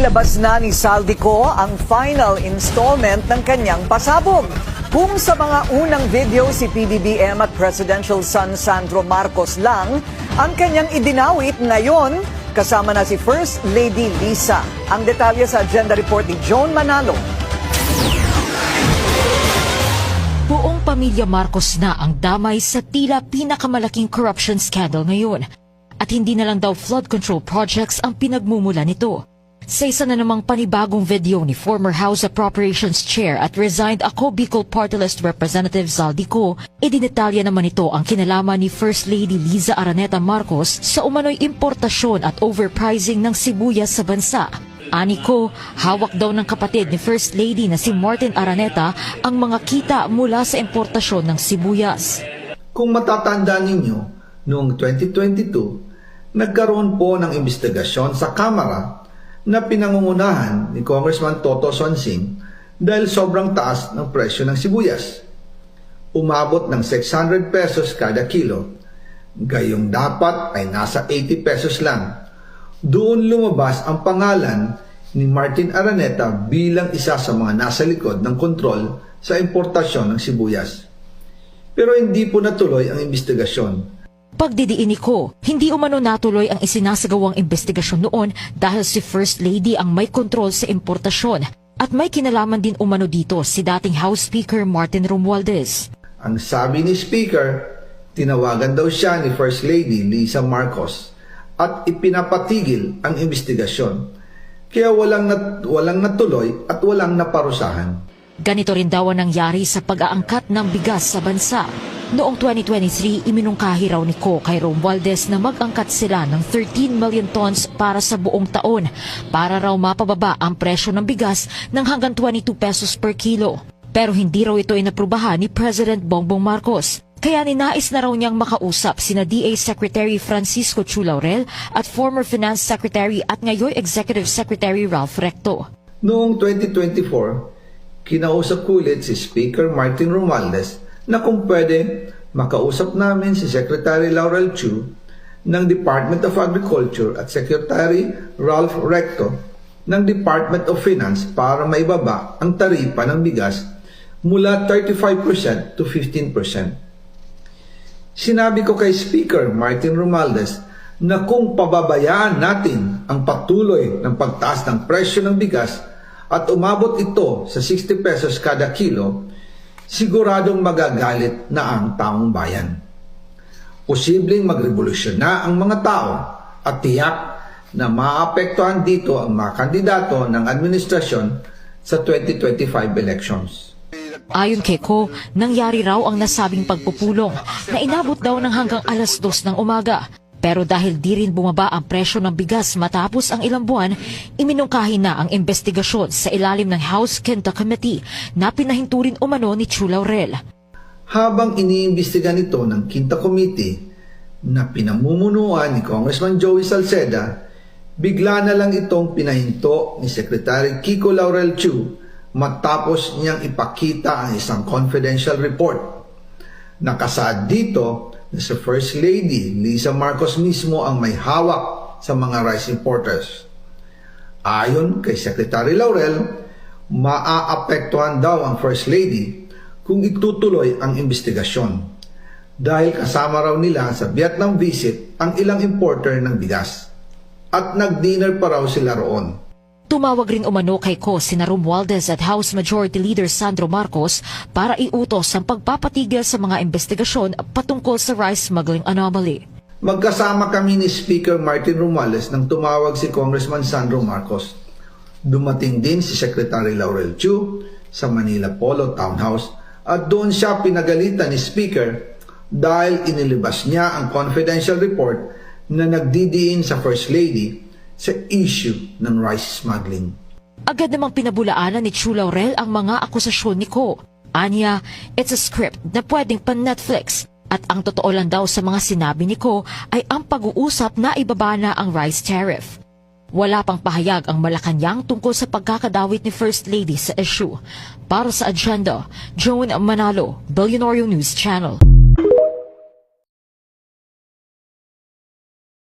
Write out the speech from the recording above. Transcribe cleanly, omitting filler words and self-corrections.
Inilabas na ni Saldico ang final installment ng kanyang pasabog. Kung sa mga unang video si PBBM at Presidential son Sandro Marcos lang ang kanyang idinawit, ngayon kasama na si First Lady Liza. Ang detalye sa agenda report ni Joan Manalo. Buong pamilya Marcos na ang damay sa tila pinakamalaking corruption scandal ngayon. At hindi na lang daw flood control projects ang pinagmumula nito. Sa isa na namang panibagong video ni former House Appropriations Chair at resigned Ako Bicol Party List Representative Saldico, idinetalya naman ito ang kinalaman ni First Lady Liza Araneta Marcos sa umano'y importasyon at overpricing ng sibuyas sa bansa. Ani ko, hawak daw ng kapatid ni First Lady na si Martin Araneta ang mga kita mula sa importasyon ng sibuyas. Kung matatandaan ninyo, noong 2022, nagkaroon po ng investigasyon sa Kamara na pinangungunahan ni Congressman Toto Sonsing dahil sobrang taas ng presyo ng sibuyas. Umabot ng 600 pesos kada kilo, gayong dapat ay nasa 80 pesos lang. Doon lumabas ang pangalan ni Martin Araneta bilang isa sa mga nasa likod ng kontrol sa importasyon ng sibuyas. Pero hindi po natuloy ang investigasyon. Pagdidiin ko, hindi umano natuloy ang isinasagawang investigasyon noon dahil si First Lady ang may kontrol sa importasyon at may kinalaman din umano dito si dating House Speaker Martin Romualdez. Ang sabi ni Speaker, tinawagan daw siya ni First Lady Liza Marcos at ipinapatigil ang investigasyon. Kaya walang natuloy at walang naparusahan. Ganito rin daw ang nangyari sa pag-aangkat ng bigas sa bansa. Noong 2023, iminungkahi raw ni Ko kay Romualdez na mag-angkat sila ng 13 million tons para sa buong taon para raw mapababa ang presyo ng bigas ng hanggang 22 pesos per kilo. Pero hindi raw ito inaprubahan ni President Bongbong Marcos. Kaya ninais na raw niyang makausap sina DA Secretary Francisco Chu Laurel at former Finance Secretary at ngayon Executive Secretary Ralph Recto. Noong 2024, kinausap ko ulit si Speaker Martin Romualdez na kung pwede makausap namin si Secretary Laurel Chu ng Department of Agriculture at Secretary Ralph Recto ng Department of Finance para maibaba ang taripa ng bigas mula 35% to 15%. Sinabi ko kay Speaker Martin Romualdez na kung pababayaan natin ang patuloy ng pagtaas ng presyo ng bigas at umabot ito sa 60 pesos kada kilo, siguradong magagalit na ang taong bayan. Posibleng magrevolusyon na ang mga tao at tiyak na maapektuhan dito ang mga kandidato ng administrasyon sa 2025 elections. Ayon kay Ko, nangyari raw ang nasabing pagpupulong na inabot daw ng hanggang alas 2 ng umaga. Pero dahil di rin bumaba ang presyo ng bigas matapos ang ilang buwan, iminungkahi na ang investigasyon sa ilalim ng House Quinta Committee na pinahinturin umano ni Chu Laurel. Habang iniimbestigan ito ng Quinta Committee na pinamumunuan ni Congressman Joey Salceda, bigla na lang itong pinahinto ni Secretary Kiko Laurel Chu matapos niyang ipakita ang isang confidential report. Nakasaad dito na si First Lady Liza Marcos mismo ang may hawak sa mga rice importers. Ayon kay Secretary Laurel, maaapektuhan daw ang First Lady kung itutuloy ang investigasyon dahil kasama raw nila sa Vietnam visit ang ilang importer ng bigas at nag-dinner pa raw sila roon. Tumawag rin umano kay Ko sina Romualdez at House Majority Leader Sandro Marcos para iutos ang pagpapatigil sa mga investigasyon patungkol sa rice smuggling anomaly. Magkasama kami ni Speaker Martin Romualdez nang tumawag si Congressman Sandro Marcos. Dumating din si Secretary Laurel Chu sa Manila Polo Townhouse at doon siya pinagalitan ni Speaker dahil inilabas niya ang confidential report na nagdidiin sa First Lady sa issue ng rice smuggling. Agad namang pinabulaanan ni Chu Laurel ang mga akusasyon ni Ko. Anya, it's a script na pwedeng pan-Netflix at ang totoo lang daw sa mga sinabi ni Ko ay ang pag-uusap na ibaba na ang rice tariff. Wala pang pahayag ang Malacanang tungkol sa pagkakadawit ni First Lady sa issue. Para sa agenda, Joan Manalo, Billionaire News Channel.